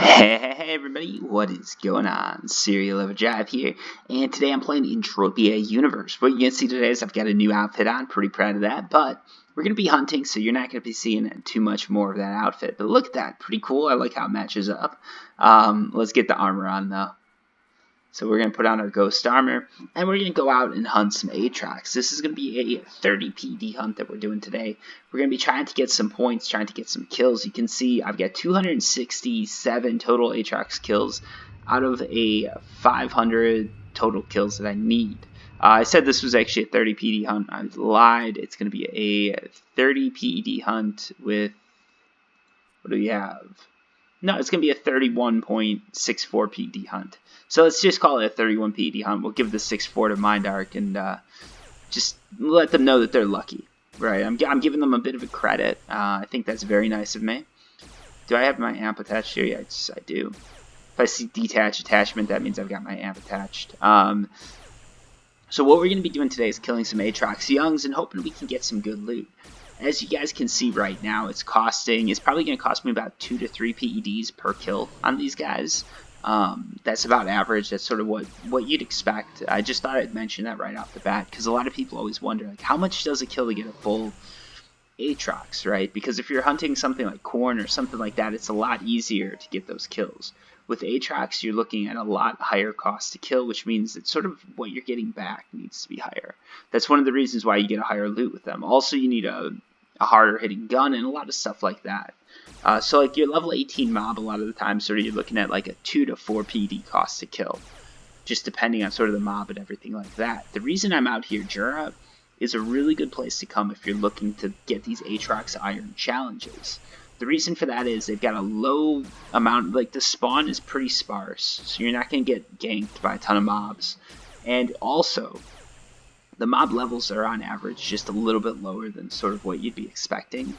Hey everybody, what is going on? CerealOverdrive here, and today I'm playing Entropia Universe. What you can see today is I've got a new outfit on, pretty proud of that, but we're going to be hunting, so you're not going to be seeing too much more of that outfit. But look at that, pretty cool, I like how it matches up. Let's get the armor on though. So we're going to put on our ghost armor, and we're going to go out and hunt some Atrox. This is going to be a 30 PD hunt that we're doing today. We're going to be trying to get some points, trying to get some kills. You can see I've got 267 total Atrox kills out of a 500 total kills that I need. I said this was actually a 30 PD hunt. I lied. It's going to be a 30 PD hunt with, what do we have? No, it's going to be a 31.64 PD hunt. So let's just call it a 31 PD hunt. We'll give the 6.4 to Mindark and just let them know that they're lucky. Right, I'm giving them a bit of a credit. I think that's very nice of me. Do I have my amp attached here? Yes, I do. If I see detach attachment, that means I've got my amp attached. So what we're going to be doing today is killing some Atrox Youngs and hoping we can get some good loot. As you guys can see right now, it's probably going to cost me about 2 to 3 PEDs per kill on these guys. That's about average. That's sort of what you'd expect. I just thought I'd mention that right off the bat, because a lot of people always wonder, like, how much does it kill to get a full Atrox, right? Because if you're hunting something like corn or something like that, it's a lot easier to get those kills. With Atrox, you're looking at a lot higher cost to kill, which means that sort of what you're getting back needs to be higher. That's one of the reasons why you get a higher loot with them. Also, you need a harder hitting gun and a lot of stuff like that. So like your level 18 mob, a lot of the time, sort of you're looking at like a 2 to 4 PD cost to kill, just depending on sort of the mob and everything like that. The reason I'm out here, Jura, is a really good place to come if you're looking to get these Atrox Iron challenges. The reason for that is they've got a low amount, like the spawn is pretty sparse, so you're not going to get ganked by a ton of mobs. And also, the mob levels are on average just a little bit lower than sort of what you'd be expecting.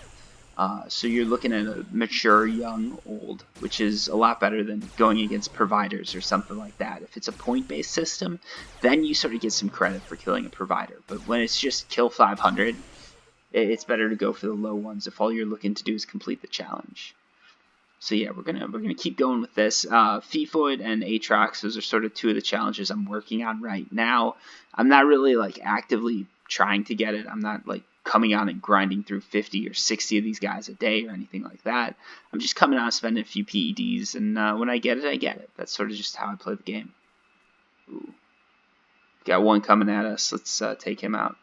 So you're looking at a mature, young, old, which is a lot better than going against providers or something like that. If it's a point-based system, then you sort of get some credit for killing a provider. But when it's just kill 500, it's better to go for the low ones if all you're looking to do is complete the challenge. So yeah, we're gonna keep going with this. Fifoid and Atrox, those are sort of two of the challenges I'm working on right now. I'm not really like actively trying to get it. I'm not like coming on and grinding through 50 or 60 of these guys a day or anything like that. I'm just coming out, spending a few PEDs, and when I get it, I get it. That's sort of just how I play the game. Ooh. Got one coming at us. Let's take him out.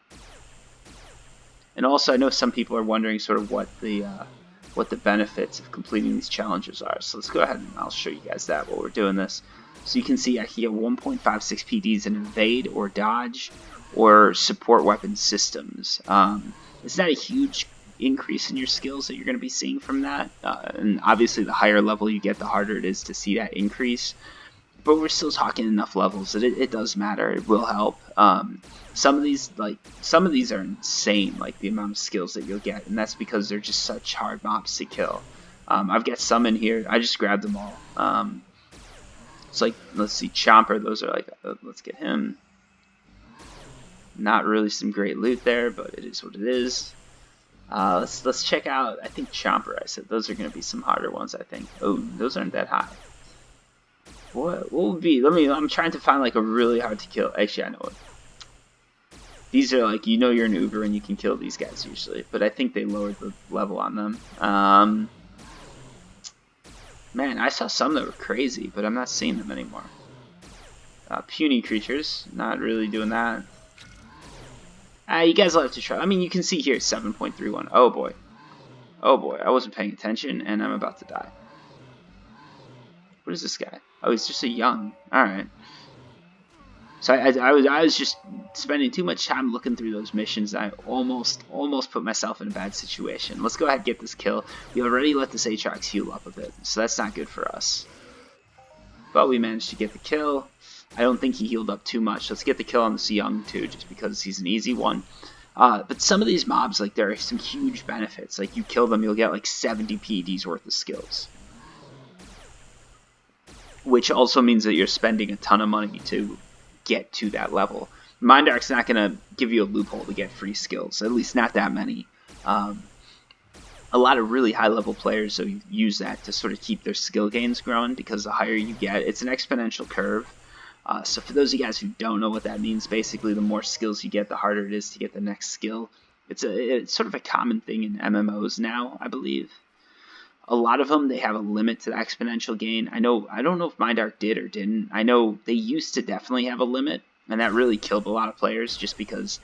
And also, I know some people are wondering sort of what the benefits of completing these challenges are. So let's go ahead and I'll show you guys that while we're doing this. So you can see I can get 1.56 PDs in evade or dodge or support weapon systems. It's not a huge increase in your skills that you're going to be seeing from that. And obviously, the higher level you get, the harder it is to see that increase. But we're still talking enough levels that it does matter. It will help. Some of these are insane, like the amount of skills that you'll get, and that's because they're just such hard mobs to kill. I've got some in here. I just grabbed them all. It's like, let's see, Chomper. Those are like, let's get him. Not really some great loot there, but it is what it is. Let's check out. I think Chomper. I said those are going to be some harder ones. I think. Oh, those aren't that high. What would be? I'm trying to find like a really hard to kill. Actually, I know it. These are like, you know, you're an Uber and you can kill these guys usually, but I think they lowered the level on them. Man, I saw some that were crazy, but I'm not seeing them anymore. Puny creatures, not really doing that. You guys will have to try. I mean, you can see here 7.31. Oh boy. Oh boy, I wasn't paying attention and I'm about to die. What is this guy? Oh, he's just a young. Alright. So I was just spending too much time looking through those missions. I almost put myself in a bad situation. Let's go ahead and get this kill. We already let this Atrox heal up a bit, so that's not good for us. But we managed to get the kill. I don't think he healed up too much. Let's get the kill on this young too, just because he's an easy one. But some of these mobs, like, there are some huge benefits. Like, you kill them, you'll get like 70 PEDs worth of skills. Which also means that you're spending a ton of money to get to that level. Mindark's not going to give you a loophole to get free skills, at least not that many. a lot of really high level players so use that to sort of keep their skill gains growing, because the higher you get, it's an exponential curve. So for those of you guys who don't know what that means, basically the more skills you get, the harder it is to get the next skill. It's sort of a common thing in MMOs now, I believe. A lot of them, they have a limit to the exponential gain. I don't know if Mindark did or didn't. I know they used to definitely have a limit, and that really killed a lot of players just because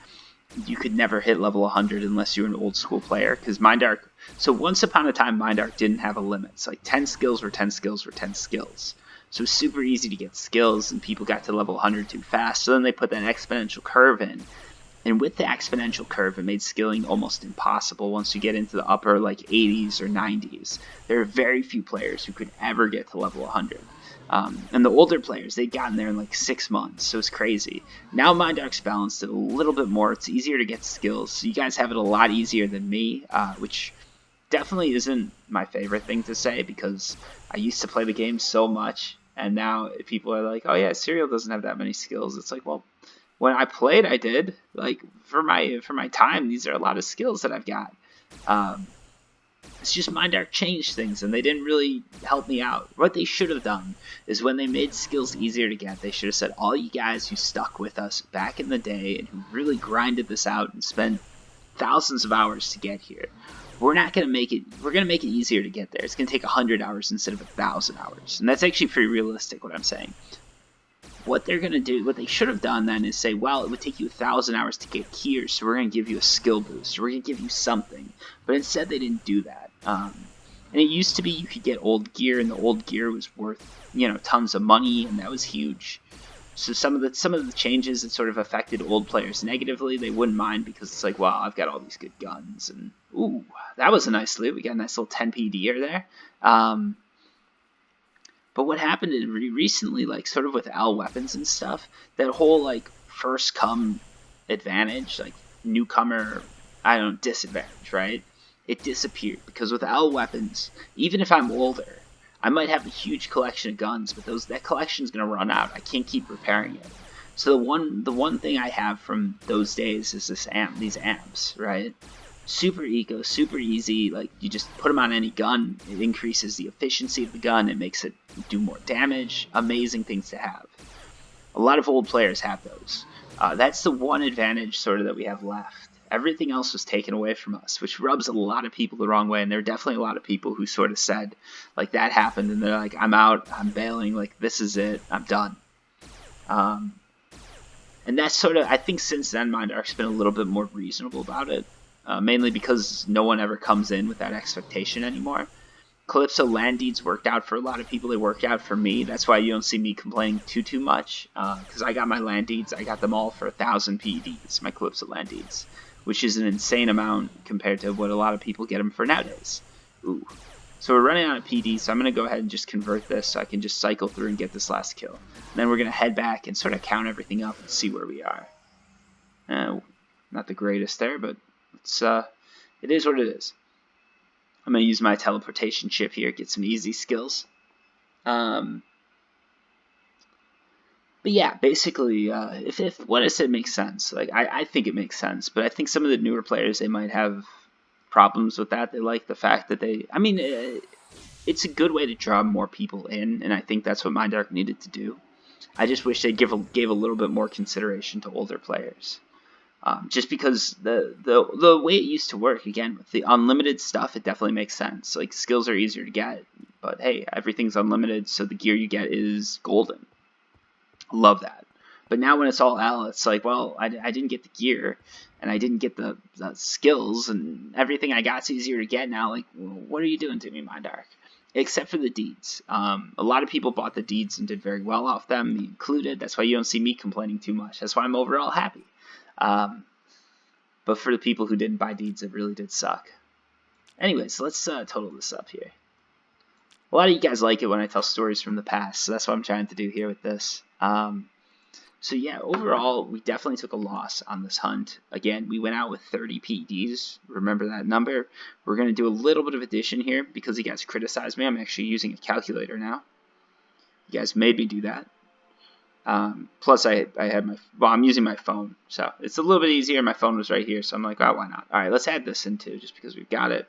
you could never hit level 100 unless you were an old school player. Because Mindark, so once upon a time, Mindark didn't have a limit. It's like 10 skills were 10 skills were 10 skills. So it was super easy to get skills, and people got to level 100 too fast. So then they put that exponential curve in. And with the exponential curve, it made skilling almost impossible once you get into the upper like 80s or 90s. There are very few players who could ever get to level 100. And the older players, they'd gotten there in like 6 months, so it's crazy. Now Mindark's balanced it a little bit more. It's easier to get skills, so you guys have it a lot easier than me, which definitely isn't my favorite thing to say, because I used to play the game so much, and now people are like, oh yeah, Cereal doesn't have that many skills. It's like, well, when I played, I did. Like, for my time, these are a lot of skills that I've got. It's just Mindark changed things, and they didn't really help me out. What they should have done is, when they made skills easier to get, they should have said, all you guys who stuck with us back in the day and who really grinded this out and spent thousands of hours to get here, we're going to make it easier to get there. It's going to take 100 hours instead of 1,000 hours. And that's actually pretty realistic, what I'm saying. What they're going to do, what they should have done then, is say, well, it would take you 1,000 hours to get here, so we're going to give you a skill boost, or we're going to give you something. But instead, they didn't do that. And it used to be you could get old gear, and the old gear was worth, tons of money, and that was huge. So some of the changes that sort of affected old players negatively, they wouldn't mind, because it's like, wow, I've got all these good guns, and ooh, that was a nice loot. We got a nice little 10p deer there. But what happened recently, like sort of with L weapons and stuff, that whole like first come advantage, like newcomer, disadvantage, right? It disappeared, because with L weapons, even if I'm older, I might have a huge collection of guns, but that collection's gonna run out. I can't keep repairing it. So the one thing I have from those days is these amps, right? Super eco, super easy. Like, you just put them on any gun. It increases the efficiency of the gun. It makes it do more damage. Amazing things to have. A lot of old players have those. That's the one advantage sort of that we have left. Everything else was taken away from us, which rubs a lot of people the wrong way. And there are definitely a lot of people who sort of said, like, that happened, and they're like, I'm out, I'm bailing, like, this is it, I'm done. And that's sort of, I think since then, Mindark's been a little bit more reasonable about it. Mainly because no one ever comes in with that expectation anymore. Calypso land deeds worked out for a lot of people. They worked out for me. That's why you don't see me complaining too much. Because I got my land deeds. I got them all for 1,000 PEDs, my Calypso land deeds. Which is an insane amount compared to what a lot of people get them for nowadays. Ooh. So we're running out of PD, so I'm going to go ahead and just convert this so I can just cycle through and get this last kill. And then we're going to head back and sort of count everything up and see where we are. Not the greatest there, but it is what it is. I'm going to use my teleportation chip here, get some easy skills. But yeah, basically, if what I said makes sense, like I think it makes sense, but I think some of the newer players, they might have problems with that. They like the fact that it's a good way to draw more people in, and I think that's what Mindark needed to do. I just wish they gave a little bit more consideration to older players. Just because the way it used to work, again, with the unlimited stuff, it definitely makes sense. Like, skills are easier to get, but hey, everything's unlimited, so the gear you get is golden. Love that. But now when it's all L, it's like, well, I didn't get the gear, and I didn't get the skills, and everything I got's easier to get now. Like, what are you doing to me, Mindark? Except for the deeds. A lot of people bought the deeds and did very well off them, me included. That's why you don't see me complaining too much. That's why I'm overall happy. But for the people who didn't buy deeds, it really did suck. Anyways, let's total this up here. A lot of you guys like it when I tell stories from the past, so that's what I'm trying to do here with this. So yeah, overall, we definitely took a loss on this hunt. Again, we went out with 30 PEDs. Remember that number. We're going to do a little bit of addition here because you guys criticized me. I'm actually using a calculator now. You guys made me do that. Plus, I'm using my phone, so it's a little bit easier. My phone was right here, so I'm like, oh, why not? All right, let's add this in too, just because we've got it.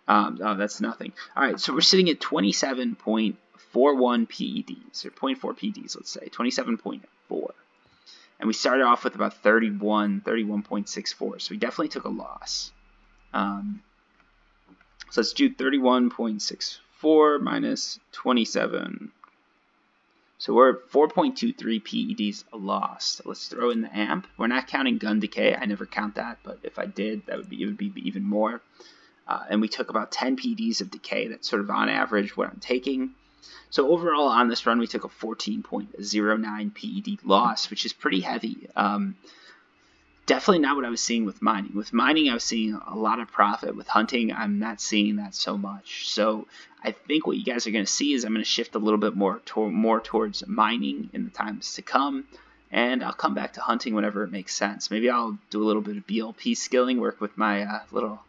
Oh, that's nothing. All right, so we're sitting at 27.41 PEDs, or 0.4 PEDs, let's say, 27.4. And we started off with about 31.64, so we definitely took a loss. So let's do 31.64 minus 27. So we're at 4.23 PEDs lost. Let's throw in the amp. We're not counting gun decay. I never count that, but if I did, it would be even more. And we took about 10 PEDs of decay. That's sort of on average what I'm taking. So overall on this run, we took a 14.09 PED loss, which is pretty heavy. Definitely not what I was seeing with mining. With mining, I was seeing a lot of profit. With hunting, I'm not seeing that so much. So I think what you guys are going to see is I'm going to shift a little bit more towards mining in the times to come. And I'll come back to hunting whenever it makes sense. Maybe I'll do a little bit of BLP skilling, work with my little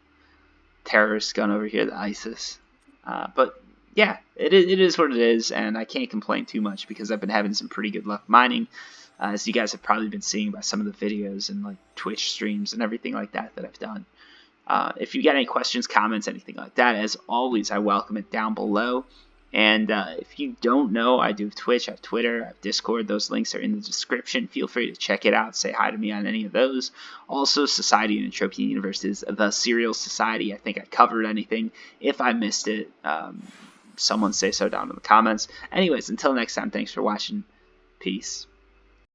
terrorist gun over here, the ISIS. But yeah, it is what it is, and I can't complain too much because I've been having some pretty good luck mining. As you guys have probably been seeing by some of the videos and like Twitch streams and everything like that I've done. If you got any questions, comments, anything like that, as always, I welcome it down below. And if you don't know, I do Twitch, I have Twitter, I have Discord. Those links are in the description. Feel free to check it out. Say hi to me on any of those. Also, Society and Entropia Universe is the Serial Society. I think I covered anything. If I missed it, someone say so down in the comments. Anyways, until next time, thanks for watching. Peace.